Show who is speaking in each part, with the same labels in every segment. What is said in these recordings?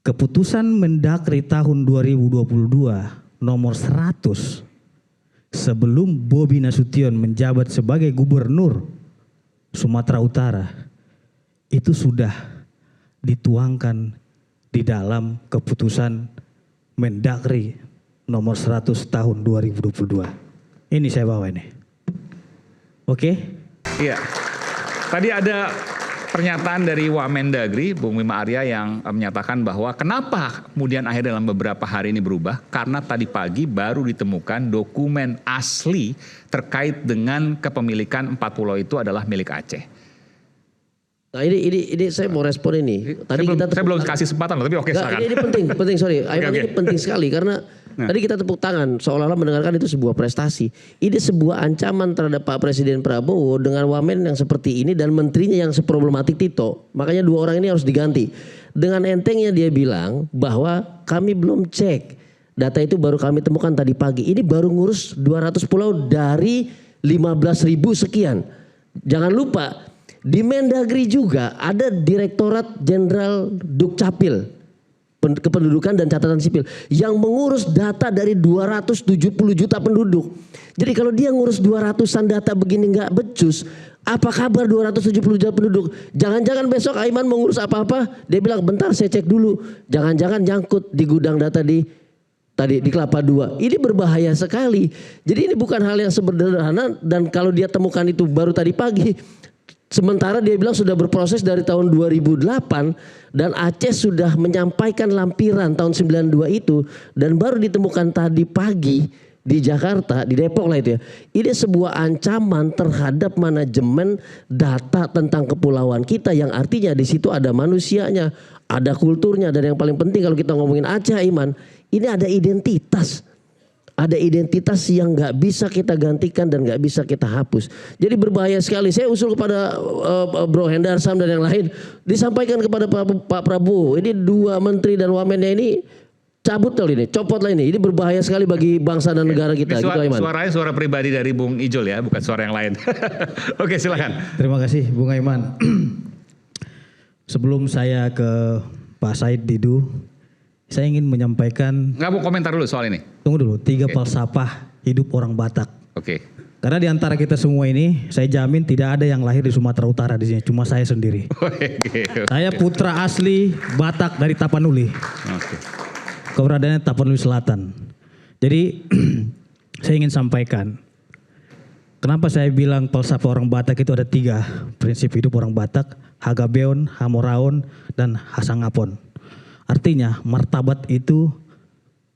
Speaker 1: keputusan Mendagri tahun 2022 nomor 100 sebelum Bobi Nasution menjabat sebagai gubernur Sumatera Utara itu sudah dituangkan di dalam keputusan Mendagri nomor 100 tahun 2022. Ini saya bawa ini. Oke?
Speaker 2: Iya. Tadi ada pernyataan dari Wamendagri, Bung Bima Arya, yang menyatakan bahwa kenapa kemudian akhirnya dalam beberapa hari ini berubah, karena tadi pagi baru ditemukan dokumen asli terkait dengan kepemilikan 4 pulau itu adalah milik Aceh.
Speaker 3: Nah ini saya mau respon ini. Tadi
Speaker 2: saya belum kasih kesempatan loh, tapi oke silakan.
Speaker 3: Ini penting sorry. Ini penting sekali karena tadi kita tepuk tangan seolah-olah mendengarkan itu sebuah prestasi. Ini sebuah ancaman terhadap Pak Presiden Prabowo dengan wamen yang seperti ini dan menterinya yang seproblematik Tito. Makanya 2 orang ini harus diganti. Dengan entengnya dia bilang bahwa kami belum cek. Data itu baru kami temukan tadi pagi. Ini baru ngurus 200 pulau dari 15.000 sekian. Jangan lupa di Mendagri juga ada Direktorat Jenderal Dukcapil Kependudukan dan Catatan Sipil yang mengurus data dari 270 juta penduduk. Jadi kalau dia ngurus 200-an data begini nggak becus, apa kabar 270 juta penduduk? Jangan-jangan besok Aiman mengurus apa-apa, dia bilang bentar saya cek dulu. Jangan-jangan nyangkut di gudang data di Kelapa II. Ini berbahaya sekali. Jadi ini bukan hal yang sederhana dan kalau dia temukan itu baru tadi pagi. Sementara dia bilang sudah berproses dari tahun 2008 dan Aceh sudah menyampaikan lampiran tahun 92 itu dan baru ditemukan tadi pagi di Jakarta, di Depok lah itu ya. Ini sebuah ancaman terhadap manajemen data tentang kepulauan kita yang artinya di situ ada manusianya, ada kulturnya dan yang paling penting kalau kita ngomongin Aceh Iman, ini ada identitas. Ada identitas yang nggak bisa kita gantikan dan nggak bisa kita hapus. Jadi berbahaya sekali. Saya usul kepada Bro Hendarsam dan yang lain disampaikan kepada Pak Prabowo. Ini 2 menteri dan wamennya ini cabut kali ini, copot lah ini. Ini berbahaya sekali bagi bangsa dan negara kita.
Speaker 2: Suaranya suara pribadi dari Bung Ijol ya, bukan suara yang lain. Oke silakan.
Speaker 1: Terima kasih Bung Aiman. Sebelum saya ke Pak Said Didu, saya ingin menyampaikan.
Speaker 2: Nggak mau komentar dulu soal ini.
Speaker 1: Tunggu dulu, 3 falsafah hidup orang Batak.
Speaker 2: Oke.
Speaker 1: Karena di antara kita semua ini, saya jamin tidak ada yang lahir di Sumatera Utara di sini, cuma saya sendiri. Saya putra asli Batak dari Tapanuli. Keberadaannya Tapanuli Selatan. Jadi saya ingin sampaikan, kenapa saya bilang falsafah orang Batak itu ada 3 prinsip hidup orang Batak: Hagabeon, Hamoraon, dan Hasangapon. Artinya martabat itu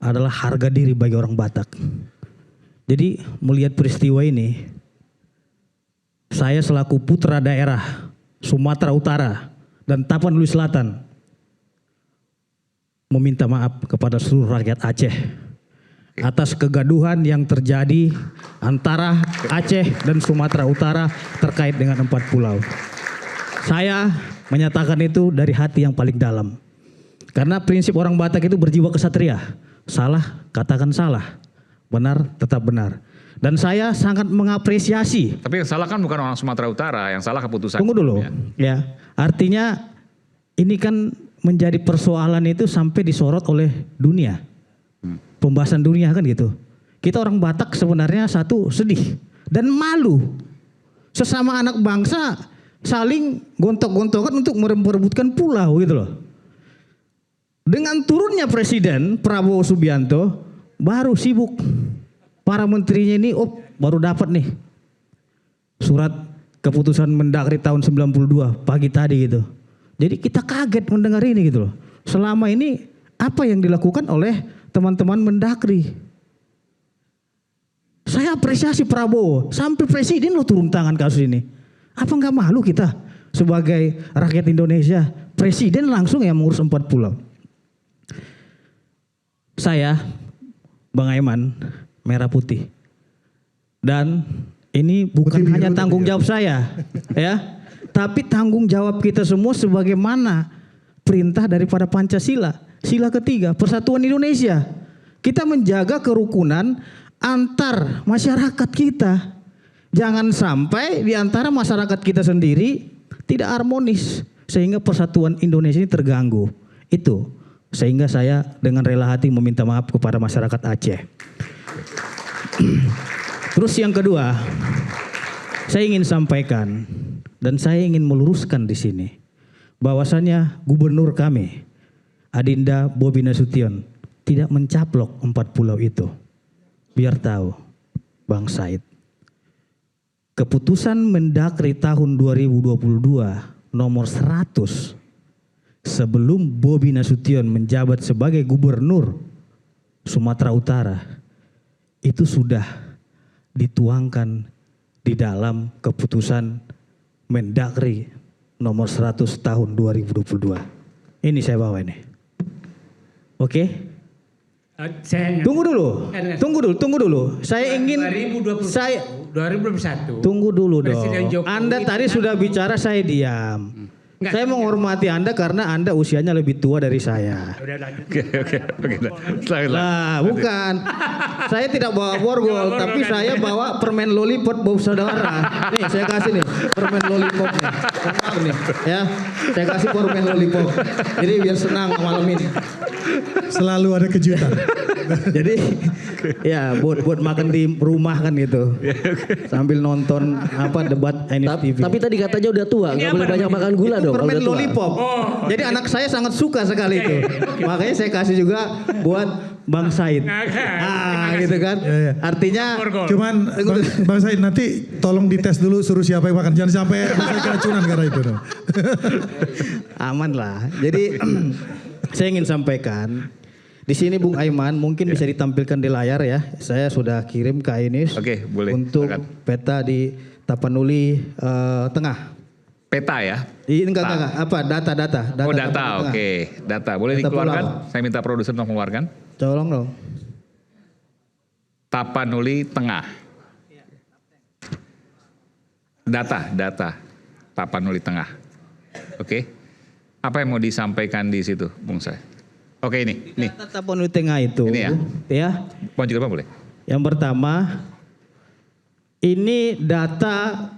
Speaker 1: adalah harga diri bagi orang Batak. Jadi melihat peristiwa ini, saya selaku putra daerah Sumatera Utara dan Tapanuli Selatan meminta maaf kepada seluruh rakyat Aceh atas kegaduhan yang terjadi antara Aceh dan Sumatera Utara terkait dengan 4 pulau. Saya menyatakan itu dari hati yang paling dalam. Karena prinsip orang Batak itu berjiwa kesatria. Salah, katakan salah. Benar, tetap benar. Dan saya sangat mengapresiasi.
Speaker 2: Tapi yang salah kan bukan orang Sumatera Utara, yang salah keputusan.
Speaker 1: Tunggu dulu, ya. Artinya ini kan menjadi persoalan itu sampai disorot oleh dunia. Pembahasan dunia kan gitu. Kita orang Batak sebenarnya satu sedih dan malu. Sesama anak bangsa saling gontok-gontokan untuk merebutkan pulau gitu loh. Dengan turunnya Presiden Prabowo Subianto baru sibuk para menterinya ini baru dapat nih surat keputusan Mendagri tahun 92 pagi tadi gitu. Jadi kita kaget mendengar ini gitu loh. Selama ini apa yang dilakukan oleh teman-teman Mendagri? Saya apresiasi Prabowo sampai Presiden lo turun tangan kasus ini. Apa nggak malu kita sebagai rakyat Indonesia? Presiden langsung yang mengurus 4 pulau. Saya, Bang Aiman, merah putih. Dan ini bukan hanya tanggung jawab saya, ya, tapi tanggung jawab kita semua sebagaimana perintah daripada Pancasila, sila ketiga, Persatuan Indonesia. Kita menjaga kerukunan antar masyarakat kita. Jangan sampai di antara masyarakat kita sendiri tidak harmonis sehingga persatuan Indonesia ini terganggu. Itu Sehingga saya dengan rela hati meminta maaf kepada masyarakat Aceh. Terus yang kedua, saya ingin sampaikan dan saya ingin meluruskan di sini bahwasannya gubernur kami Adinda Bobi Nasution tidak mencaplok 4 pulau itu. Biar tahu Bang Said, keputusan Mendagri tahun 2022 nomor 100 sebelum Bobi Nasution menjabat sebagai gubernur Sumatera Utara itu sudah dituangkan di dalam keputusan Mendagri nomor 100 tahun 2022. Ini saya bawa ini. Oke? Tunggu dulu. Saya ingin
Speaker 4: 2021.
Speaker 1: Tunggu dulu dong.
Speaker 4: Presiden Jokowi
Speaker 1: Anda tadi sudah bicara, saya diam. Saya menghormati Anda karena Anda usianya lebih tua dari saya.
Speaker 4: Udah lanjut.
Speaker 2: Oke.
Speaker 1: Nah, bukan. Saya tidak bawa borgol, tapi saya bawa permen lollipop bau saudara. Nih, saya kasih nih permen lollipop nih. Senang nih, ya. Saya kasih permen lollipop. Jadi biar senang malam ini.
Speaker 5: Selalu ada kejutan.
Speaker 1: Jadi ya buat makan di rumah kan gitu. Sambil nonton debat NSTV.
Speaker 3: Tapi tadi katanya udah tua, nggak boleh banyak makan gula dong. kalau
Speaker 1: Permen
Speaker 3: udah tua.
Speaker 1: lollipop. Jadi anak saya sangat suka sekali itu. Makanya saya kasih juga buat Bang Said. Gitu kan.
Speaker 5: Ya.
Speaker 1: Artinya
Speaker 5: Cuman Bang Said nanti tolong dites dulu suruh siapa yang makan. Jangan sampai keracunan karena itu dong.
Speaker 1: aman lah. Jadi saya ingin sampaikan di sini Bung Aiman mungkin bisa ditampilkan di layar ya. Saya sudah kirim ke Ainis.
Speaker 2: Oke, boleh.
Speaker 1: Untuk
Speaker 2: Silakan.
Speaker 1: peta di Tapanuli Tengah.
Speaker 2: Peta ya?
Speaker 1: Ini enggak. Apa? Data.
Speaker 2: Oh data,
Speaker 1: Tapanuli Tengah.
Speaker 2: oke. Data, boleh
Speaker 1: Data
Speaker 2: dikeluarkan?
Speaker 1: pulau.
Speaker 2: Saya minta produser untuk mengeluarkan.
Speaker 1: Tolong dong.
Speaker 2: Tapanuli Tengah. Data. Tapanuli Tengah. Oke. Apa yang mau disampaikan di situ, Bung Say? Oke ini, nih.
Speaker 1: Data Tapanuli Tengah itu
Speaker 2: Ini
Speaker 1: ya.
Speaker 2: Mau juga boleh?
Speaker 1: Yang pertama, ini data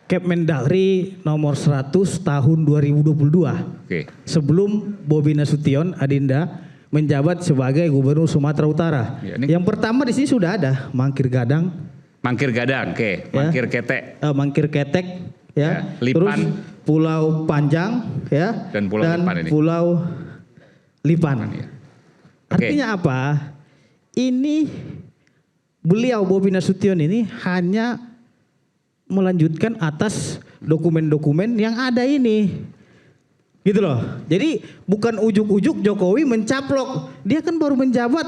Speaker 1: Kemendagri nomor 100 tahun 2022.
Speaker 2: Oke.
Speaker 1: Sebelum Bobi Nasution Adinda menjabat sebagai Gubernur Sumatera Utara.
Speaker 2: Ya, ini-
Speaker 1: Yang pertama di sini sudah ada Mangkir Gadang,
Speaker 2: Mangkir Gadang, oke.
Speaker 1: Ya.
Speaker 2: Mangkir Ketek.
Speaker 1: Mangkir Ketek, ya.
Speaker 2: Ya, Lipan.
Speaker 1: Terus Pulau Panjang, ya.
Speaker 2: Dan Pulau Lipan ini.
Speaker 1: Pulau Lipan.
Speaker 2: Ya. Oke.
Speaker 1: Artinya apa? Ini beliau Bobi Nasution ini hanya melanjutkan atas dokumen-dokumen yang ada ini. Gitu loh. Jadi bukan ujuk-ujuk Jokowi mencaplok. Dia kan baru menjabat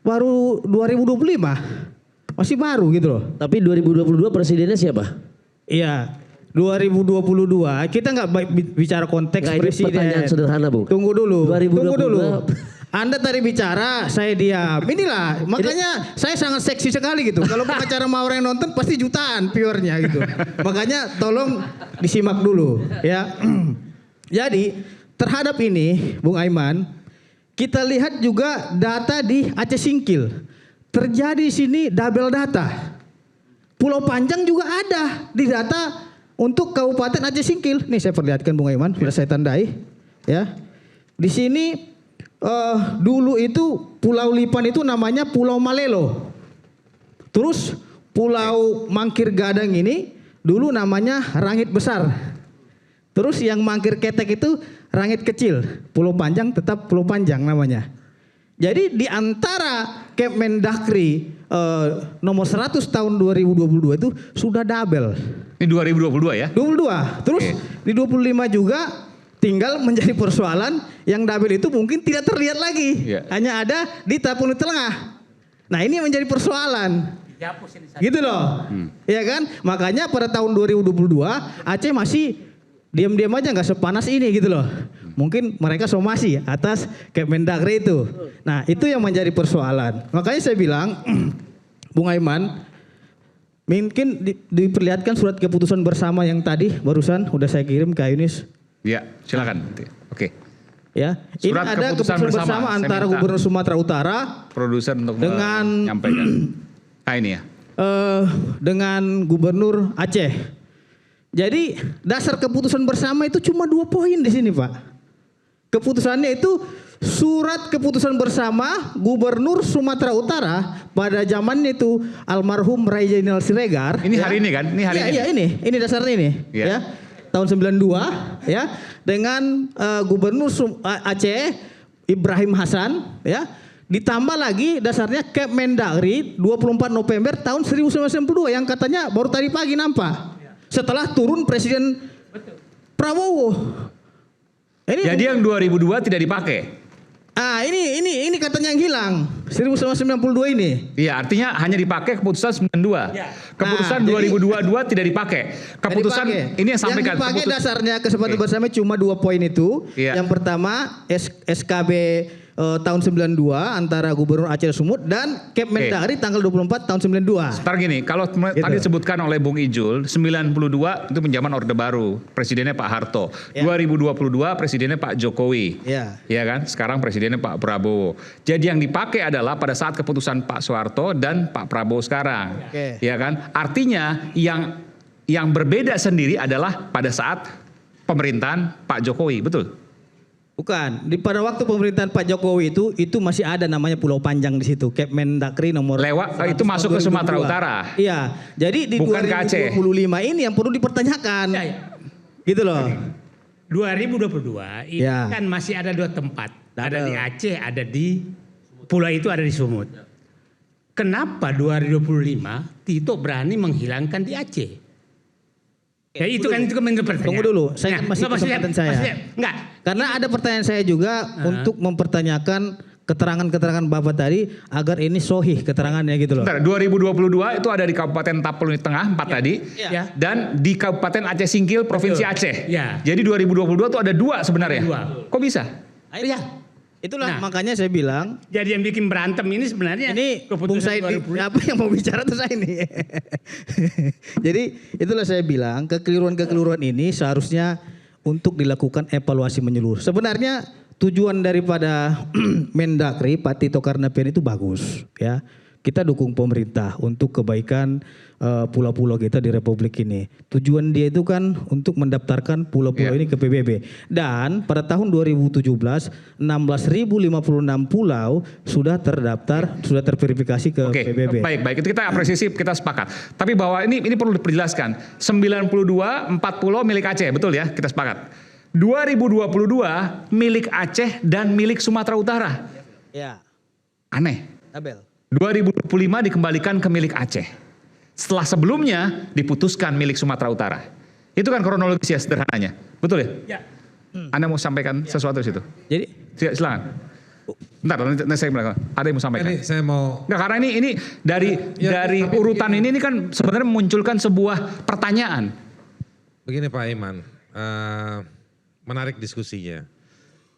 Speaker 1: baru 2025. Masih baru gitu loh.
Speaker 3: Tapi 2022 presidennya siapa?
Speaker 1: Iya. 2022 kita nggak bicara konteks
Speaker 3: Nggak, ini
Speaker 1: presiden.
Speaker 3: pertanyaan sederhana, Bung.
Speaker 1: Tunggu dulu.
Speaker 3: 2022.
Speaker 1: Tunggu dulu. Anda tadi bicara, saya diam. Inilah, makanya saya sangat seksi sekali gitu. Kalau pengacara mau orang yang nonton pasti jutaan viewernya gitu. Makanya tolong disimak dulu ya. Jadi terhadap ini, Bung Aiman, kita lihat juga data di Aceh Singkil. Terjadi di sini double data. Pulau Panjang juga ada di data untuk Kabupaten Aceh Singkil. Nih saya perlihatkan Bung Aiman, sudah saya tandai. Ya, di sini dulu itu Pulau Lipan itu namanya Pulau Malelo. Terus Pulau Mangkir Gadang ini dulu namanya Rangit Besar. Terus yang Mangkir Ketek itu Rangit Kecil. Pulau Panjang tetap Pulau Panjang namanya. Jadi di antara Kemendagri nomor 100 tahun 2022 itu sudah double.
Speaker 2: Ini 2022 ya?
Speaker 1: 22. Terus di 25 juga tinggal menjadi persoalan yang double itu mungkin tidak terlihat lagi.
Speaker 2: Iya.
Speaker 1: Hanya ada di Tapanuli Tengah. Nah, ini menjadi persoalan. Gitu loh. Ya kan? Makanya pada tahun 2022 Aceh masih diam-diam aja nggak sepanas ini gitu loh. Mungkin mereka somasi atas Kemendagri itu. Nah, itu yang menjadi persoalan. Makanya saya bilang Bung Aiman, mungkin diperlihatkan surat keputusan bersama yang tadi barusan udah saya kirim ke Yunis.
Speaker 2: Ya, silakan. Oke.
Speaker 1: Ya, ini
Speaker 2: Surat
Speaker 1: ada
Speaker 2: keputusan
Speaker 1: keputusan
Speaker 2: bersama.
Speaker 1: bersama
Speaker 2: Saya
Speaker 1: antara
Speaker 2: minta
Speaker 1: Gubernur Sumatera Utara
Speaker 2: Produser untuk
Speaker 1: Dengan-
Speaker 2: menyampaikan. Nah ini ya.
Speaker 1: dengan Gubernur Aceh. Jadi dasar keputusan bersama itu cuma 2 poin di sini, Pak. Keputusannya itu surat keputusan bersama Gubernur Sumatera Utara pada zamannya itu almarhum Rai Zainal Siregar.
Speaker 2: Ini hari ini kan? Ini hari ini.
Speaker 1: Iya, ini dasarnya ini,
Speaker 2: Iya.
Speaker 1: ya. Tahun 92 ya, dengan Gubernur Aceh Ibrahim Hasan ya. Ditambah lagi dasarnya Kemendagri 24 November tahun 1992 yang katanya baru tadi pagi nampak. Setelah turun Presiden Prabowo.
Speaker 2: Jadi yang 2002 tidak dipakai.
Speaker 1: Ini katanya yang hilang 1992 ini.
Speaker 2: Iya, artinya hanya dipakai keputusan 92. Keputusan 2022 tidak dipakai. Keputusan ini yang sampaikan.
Speaker 1: Yang dipakai dasarnya kesepakatan bersama cuma 2 poin itu.
Speaker 2: Iya.
Speaker 1: Yang pertama SKB tahun 92 antara Gubernur Aceh Sumut dan Kemendagri tanggal 24 tahun 92.
Speaker 2: Ntar gini, kalau tadi disebutkan oleh Bung Ijul, 92 itu pinjaman Orde Baru, presidennya Pak Harto. 2022 presidennya Pak Jokowi. Iya kan? Sekarang presidennya Pak Prabowo. Jadi yang dipakai adalah pada saat keputusan Pak Soeharto dan Pak Prabowo sekarang. Iya kan? Artinya yang berbeda sendiri adalah pada saat pemerintahan Pak Jokowi, betul?
Speaker 1: Bukan, pada waktu pemerintahan Pak Jokowi itu masih ada namanya Pulau Panjang di situ, Kemendagri nomor
Speaker 2: itu masuk ke Sumatera Utara.
Speaker 1: Iya, jadi di
Speaker 2: bukan
Speaker 1: 2025 ini yang perlu dipertanyakan. Gitu loh.
Speaker 4: 2022 ini kan masih ada 2 tempat, ada di Aceh, ada di pulau itu ada di Sumut. Kenapa 2025 Tito berani menghilangkan di Aceh? Ya itu kan menjadi pertanyaan.
Speaker 1: Tunggu dulu, saya masih kesempatan saya.
Speaker 4: Enggak.
Speaker 1: Karena ada pertanyaan saya juga untuk mempertanyakan keterangan-keterangan Bapak tadi agar ini sohih keterangannya gitu loh.
Speaker 2: Bentar, 2022 itu ada di Kabupaten Tapanuli Tengah 4 tadi.
Speaker 4: Ya.
Speaker 2: Dan di Kabupaten Aceh Singkil Provinsi Aceh.
Speaker 4: Ya.
Speaker 2: Jadi 2022 itu ada 2 sebenarnya.
Speaker 4: 2.
Speaker 2: Kok bisa?
Speaker 4: Iya.
Speaker 1: Itulah makanya saya bilang.
Speaker 4: Jadi yang bikin berantem ini sebenarnya
Speaker 1: ini
Speaker 4: keputusan
Speaker 1: Said, apa yang mau bicara tuh saya ini. Jadi itulah saya bilang kekeliruan-kekeliruan ini seharusnya untuk dilakukan evaluasi menyeluruh. Sebenarnya tujuan daripada Mendagri Pak Tito Karnavian itu bagus ya. Kita dukung pemerintah untuk kebaikan pulau-pulau kita di Republik ini. Tujuan dia itu kan untuk mendaftarkan pulau-pulau ini ke PBB. Dan pada tahun 2017 16.056 pulau sudah terdaftar, sudah terverifikasi ke PBB.
Speaker 2: Baik, itu kita apresiasi, kita sepakat. Tapi bahwa ini perlu dijelaskan. 92 4 pulau milik Aceh, betul ya? Kita sepakat. 2022 milik Aceh dan milik Sumatera Utara.
Speaker 1: Ya.
Speaker 2: Aneh.
Speaker 1: Tabel.
Speaker 2: 2025 dikembalikan ke milik Aceh. Setelah sebelumnya diputuskan milik Sumatera Utara. Itu kan kronologis ya sederhananya. Betul ya? Ya. Anda mau sampaikan sesuatu di situ?
Speaker 1: Jadi
Speaker 2: silakan. Bentar, nanti saya bilang. Ada yang mau sampaikan?
Speaker 5: Ini saya mau.
Speaker 2: Nggak, karena ini dari urutan ini kan sebenarnya memunculkan sebuah pertanyaan.
Speaker 6: Begini Pak Iman, menarik diskusinya.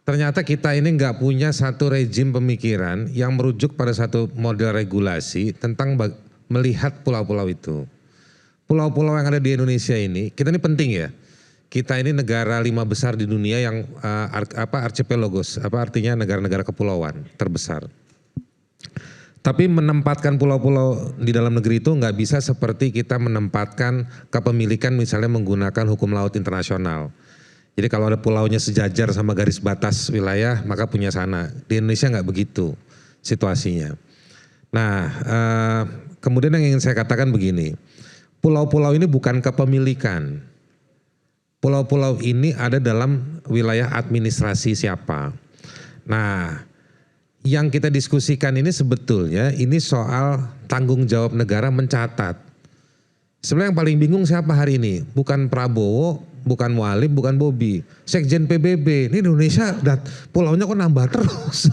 Speaker 6: Ternyata kita ini nggak punya satu rejim pemikiran yang merujuk pada satu model regulasi tentang melihat pulau-pulau itu. Pulau-pulau yang ada di Indonesia ini, kita ini penting ya. Kita ini negara 5 besar di dunia yang archipelagos, artinya negara-negara kepulauan terbesar. Tapi menempatkan pulau-pulau di dalam negeri itu nggak bisa seperti kita menempatkan kepemilikan misalnya menggunakan hukum laut internasional. Jadi kalau ada pulaunya sejajar sama garis batas wilayah maka punya sana. Di Indonesia nggak begitu situasinya. Nah kemudian yang ingin saya katakan begini. Pulau-pulau ini bukan kepemilikan. Pulau-pulau ini ada dalam wilayah administrasi siapa. Nah yang kita diskusikan ini sebetulnya ini soal tanggung jawab negara mencatat. Sebenarnya yang paling bingung siapa hari ini? Bukan Prabowo, bukan Mualim, bukan Bobi. Sekjen PBB, ini Indonesia pulaunya kok nambah terus.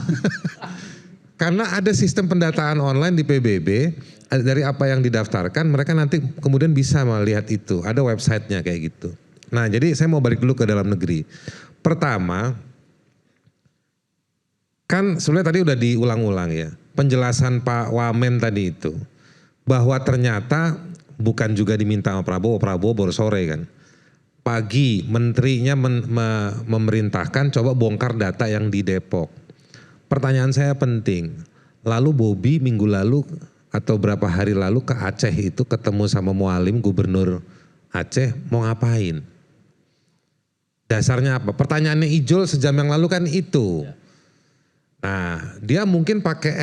Speaker 6: Karena ada sistem pendataan online di PBB, dari apa yang didaftarkan mereka nanti kemudian bisa melihat itu. Ada websitenya kayak gitu. Nah jadi saya mau balik dulu ke dalam negeri. Pertama, kan sebenarnya tadi udah diulang-ulang ya. Penjelasan Pak Wamen tadi itu. Bahwa ternyata bukan juga diminta sama Prabowo baru sore kan. Pagi menterinya memerintahkan coba bongkar data yang di Depok. Pertanyaan saya penting. Lalu Bobi minggu lalu atau berapa hari lalu ke Aceh itu ketemu sama Mualim gubernur Aceh mau ngapain? Dasarnya apa? Pertanyaannya Ijol sejam yang lalu kan itu. Nah, dia mungkin pakai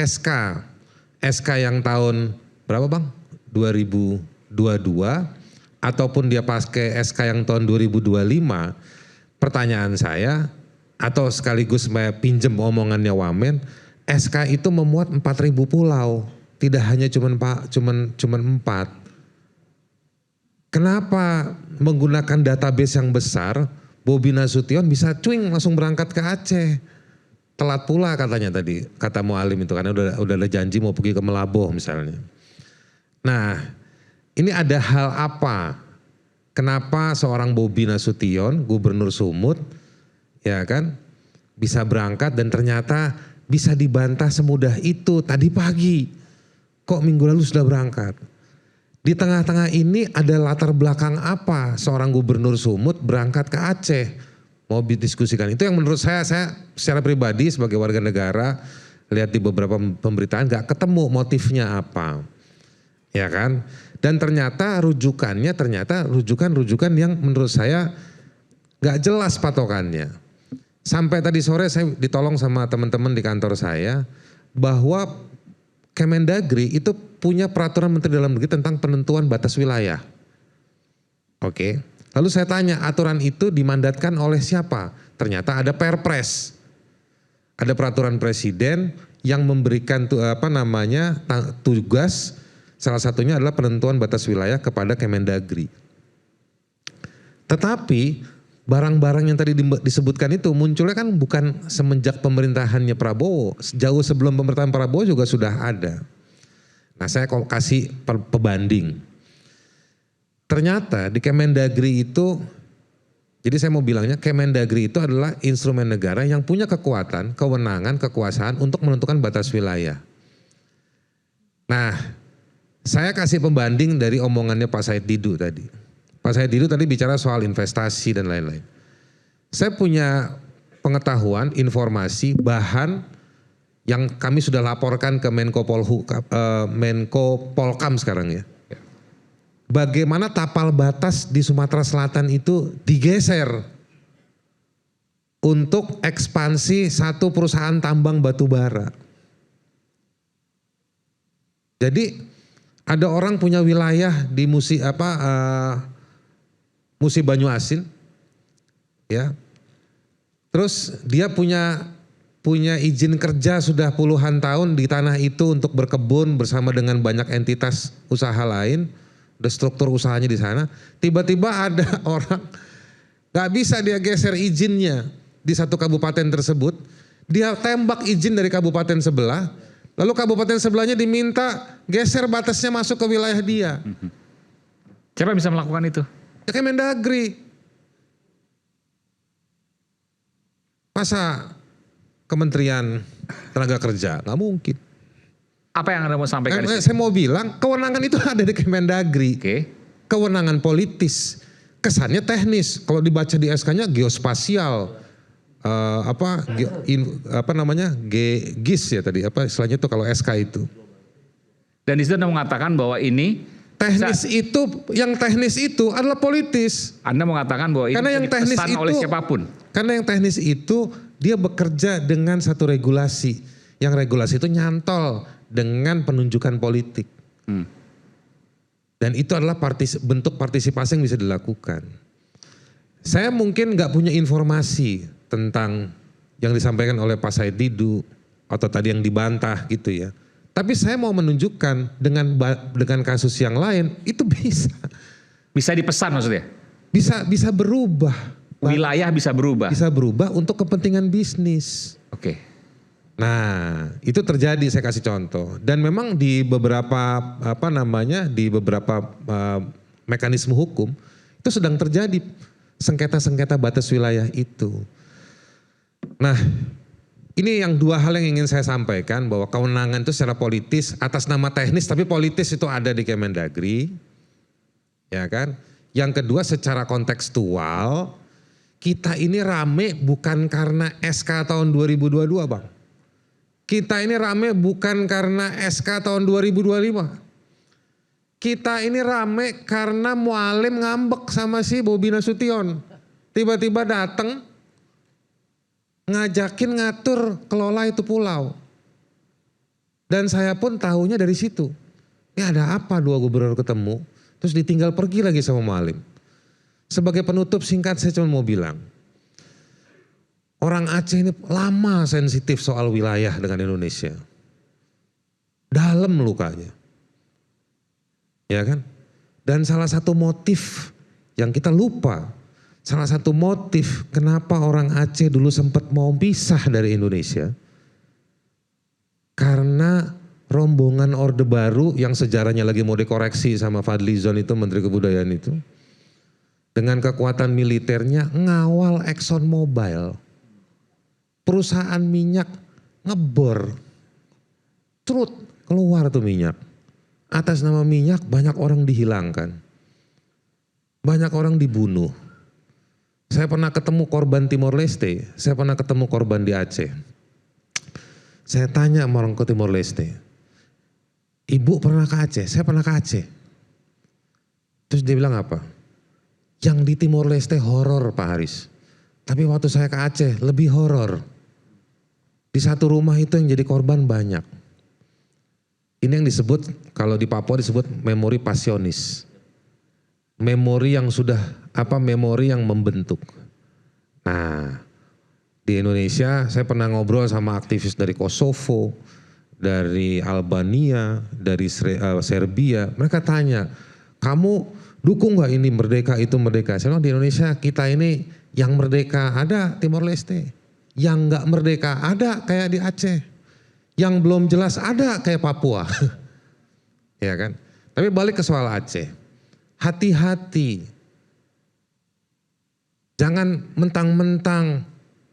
Speaker 6: SK yang tahun berapa Bang? 2022 ataupun dia pakai SK yang tahun 2025. Pertanyaan saya atau sekaligus saya pinjem omongannya Wamen, SK itu memuat 4.000 pulau, tidak hanya cuman 4. Kenapa menggunakan database yang besar, Bobi Nasution bisa cuing langsung berangkat ke Aceh? Telat pula katanya tadi, kata Mualim itu karena udah ada janji mau pergi ke Melaboh misalnya. Nah, ini ada hal apa? Kenapa seorang Bobi Nasution, Gubernur Sumut, ya kan, bisa berangkat dan ternyata bisa dibantah semudah itu tadi pagi. Kok minggu lalu sudah berangkat? Di tengah-tengah ini ada latar belakang apa seorang Gubernur Sumut berangkat ke Aceh? Mau didiskusikan. Itu yang menurut saya secara pribadi sebagai warga negara lihat di beberapa pemberitaan gak ketemu motifnya apa. Ya kan? Dan ternyata rujukannya rujukan yang menurut saya gak jelas patokannya. Sampai tadi sore saya ditolong sama teman-teman di kantor saya bahwa Kemendagri itu punya peraturan Menteri Dalam Negeri tentang penentuan batas wilayah. Oke. Lalu saya tanya aturan itu dimandatkan oleh siapa? Ternyata ada Perpres. Ada peraturan presiden yang memberikan tugas, salah satunya adalah penentuan batas wilayah kepada Kemendagri. Tetapi barang-barang yang tadi disebutkan itu munculnya kan bukan semenjak pemerintahannya Prabowo, jauh sebelum pemerintahan Prabowo juga sudah ada. Nah, saya kasih pebanding. Ternyata di Kemendagri itu, jadi saya mau bilangnya Kemendagri itu adalah instrumen negara yang punya kekuatan, kewenangan, kekuasaan untuk menentukan batas wilayah. Nah, saya kasih pembanding dari omongannya Pak Said Didu tadi. Pak Said Didu tadi bicara soal investasi dan lain-lain. Saya punya pengetahuan, informasi, bahan yang kami sudah laporkan ke Menko Polkam sekarang ya. Bagaimana tapal batas di Sumatera Selatan itu digeser untuk ekspansi satu perusahaan tambang batu bara. Jadi ada orang punya wilayah di Musi Banyuasin, ya. Terus dia punya izin kerja sudah puluhan tahun di tanah itu untuk berkebun bersama dengan banyak entitas usaha lain, ada struktur usahanya di sana. Tiba-tiba ada orang nggak bisa dia geser izinnya di satu kabupaten tersebut, dia tembak izin dari kabupaten sebelah, lalu kabupaten sebelahnya diminta geser batasnya masuk ke wilayah dia.
Speaker 2: Siapa yang bisa melakukan itu?
Speaker 6: Kemendagri. Masa Kementerian Tenaga Kerja? Nggak mungkin.
Speaker 2: Apa yang Anda mau sampaikan?
Speaker 6: Saya mau bilang kewenangan itu ada di Kemendagri.
Speaker 2: Oke.
Speaker 6: Kewenangan politis. Kesannya teknis. Kalau dibaca di SK-nya geospasial. GIS ya tadi. Apa istilahnya itu kalau SK itu.
Speaker 2: Dan di situ Anda mengatakan bahwa ini
Speaker 6: teknis itu adalah politis.
Speaker 2: Anda mengatakan bahwa ini dipesan oleh siapapun.
Speaker 6: Karena yang teknis itu dia bekerja dengan satu regulasi. Yang regulasi itu nyantol dengan penunjukan politik. Dan itu adalah bentuk partisipasi yang bisa dilakukan. Saya mungkin nggak punya informasi tentang yang disampaikan oleh Pak Said Didu atau tadi yang dibantah gitu ya. Tapi saya mau menunjukkan dengan kasus yang lain itu bisa.
Speaker 2: Bisa dipesan maksudnya?
Speaker 6: Bisa berubah.
Speaker 2: Wilayah bisa berubah? Bisa
Speaker 6: berubah untuk kepentingan bisnis.
Speaker 2: Oke.
Speaker 6: Nah itu terjadi, saya kasih contoh. Dan memang di beberapa mekanisme hukum itu sedang terjadi sengketa-sengketa batas wilayah itu. Nah, ini yang dua hal yang ingin saya sampaikan, bahwa kewenangan itu secara politis atas nama teknis, tapi politis itu ada di Kemendagri, ya kan. Yang kedua secara kontekstual, kita ini rame bukan karena SK tahun 2022 Bang. Kita ini rame bukan karena SK tahun 2025. Kita ini rame karena Mualim ngambek sama si Bobi Nasution. Tiba-tiba datang, ngajakin ngatur kelola itu pulau. Dan saya pun tahunya dari situ. Ya ada apa 2 gubernur ketemu, terus ditinggal pergi lagi sama Mualim. Sebagai penutup singkat saya cuma mau bilang, orang Aceh ini lama sensitif soal wilayah dengan Indonesia. Dalam lukanya. Ya kan? Dan salah satu motif yang kita lupa, salah satu motif kenapa orang Aceh dulu sempat mau pisah dari Indonesia, karena rombongan Orde Baru yang sejarahnya lagi mau dikoreksi sama Fadli Zon itu, Menteri Kebudayaan itu, dengan kekuatan militernya ngawal Exxon Mobil, perusahaan minyak ngebor, terus keluar tuh minyak. Atas nama minyak banyak orang dihilangkan, banyak orang dibunuh. Saya pernah ketemu korban Timor Leste, saya pernah ketemu korban di Aceh. Saya tanya sama orang ke Timor Leste, ibu pernah ke Aceh? Saya pernah ke Aceh. Terus dia bilang apa? Yang di Timor Leste horor Pak Haris. Tapi waktu saya ke Aceh lebih horor. Di satu rumah itu yang jadi korban banyak. Ini yang disebut, kalau di Papua disebut memori pasionis. Memori yang sudah, memori yang membentuk. Nah, di Indonesia saya pernah ngobrol sama aktivis dari Kosovo, dari Albania, dari Serbia. Mereka tanya, kamu dukung gak ini merdeka itu merdeka? Saya bilang di Indonesia kita ini yang merdeka ada Timor Leste. Yang gak merdeka ada kayak di Aceh. Yang belum jelas ada kayak Papua. Ya kan? Tapi balik ke soal Aceh. Hati-hati. Jangan mentang-mentang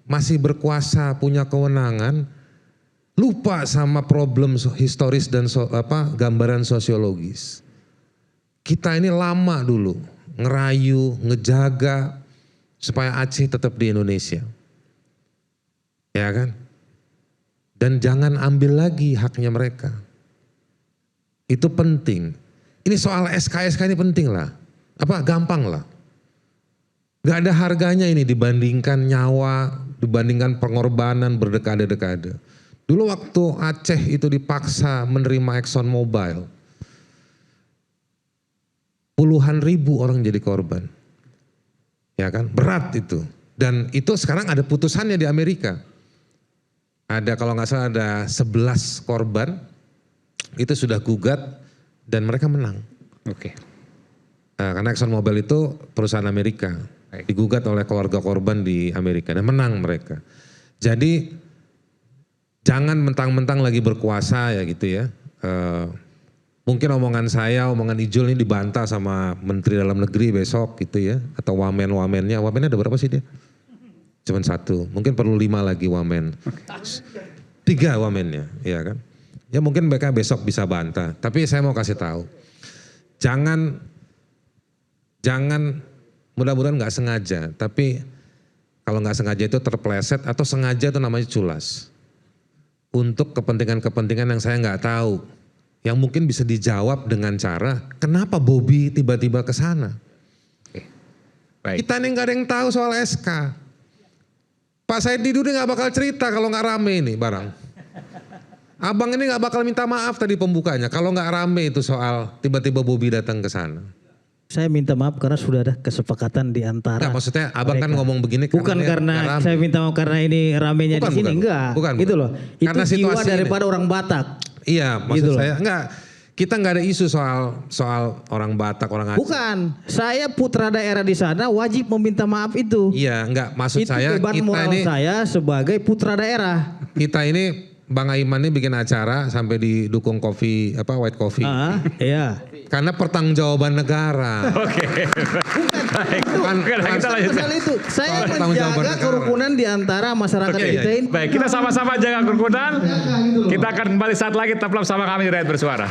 Speaker 6: masih berkuasa, punya kewenangan, lupa sama problem historis dan gambaran sosiologis. Kita ini lama dulu ngerayu, ngejaga supaya Aceh tetap di Indonesia. Ya kan? Dan jangan ambil lagi haknya mereka. Itu penting. Ini soal SK ini penting lah. Gampang lah. Gak ada harganya ini dibandingkan nyawa, dibandingkan pengorbanan berdekade-dekade. Dulu waktu Aceh itu dipaksa menerima Exxon Mobil, puluhan ribu orang jadi korban. Ya kan? Berat itu. Dan itu sekarang ada putusannya di Amerika. Ada kalau nggak salah ada 11 korban, itu sudah gugat dan mereka menang.
Speaker 2: Oke.
Speaker 6: Nah, karena Exxon Mobil itu perusahaan Amerika, digugat oleh keluarga korban di Amerika dan menang mereka. Jadi jangan mentang-mentang lagi berkuasa ya gitu ya. Mungkin omongan saya, omongan Ijul ini dibantah sama Menteri Dalam Negeri besok gitu ya, atau wamennya ada berapa sih dia? Cuman 1, mungkin perlu 5 lagi wamen. 3 wamennya, ya kan. Ya mungkin mereka besok bisa bantah. Tapi saya mau kasih tahu, jangan mudah-mudahan nggak sengaja. Tapi kalau nggak sengaja itu terpleset atau sengaja itu namanya culas. Untuk kepentingan-kepentingan yang saya nggak tahu, yang mungkin bisa dijawab dengan cara, kenapa Bobi tiba-tiba ke sana?
Speaker 2: Baik.
Speaker 6: Kita ini nggak ada yang tahu soal SK. Pak Said Didu ini gak bakal cerita kalau gak rame ini barang. Abang ini gak bakal minta maaf tadi pembukanya kalau gak rame itu soal tiba-tiba Bobi datang ke sana.
Speaker 1: Saya minta maaf karena sudah ada kesepakatan di antara.
Speaker 6: Enggak, maksudnya abang kan ngomong begini
Speaker 1: bukan karena saya minta maaf karena ini ramenya di sini, enggak. Gitu loh. Itu
Speaker 6: karena
Speaker 1: jiwa
Speaker 6: situasi
Speaker 1: daripada orang Batak.
Speaker 6: Iya, maksud
Speaker 1: gitu
Speaker 6: saya enggak. Kita nggak ada isu soal orang Batak, orang Aceh.
Speaker 1: Bukan, saya putra daerah di sana wajib meminta maaf itu.
Speaker 6: Iya, enggak. Maksud
Speaker 1: itu
Speaker 6: saya
Speaker 1: beban
Speaker 6: kita
Speaker 1: moral
Speaker 6: ini
Speaker 1: saya sebagai putra daerah.
Speaker 6: Kita ini Bang Aiman ini bikin acara sampai didukung white coffee.
Speaker 1: Iya.
Speaker 6: Karena pertanggungjawaban negara.
Speaker 2: Oke.
Speaker 6: Bukan
Speaker 2: Kita lanjut.
Speaker 1: Pasal itu saya menjaga kerukunan di antara masyarakat kita ini.
Speaker 2: Baik, kita sama-sama jaga kerukunan. Kita akan kembali saat lagi, tetaplah bersama kami di Rakyat Bersuara.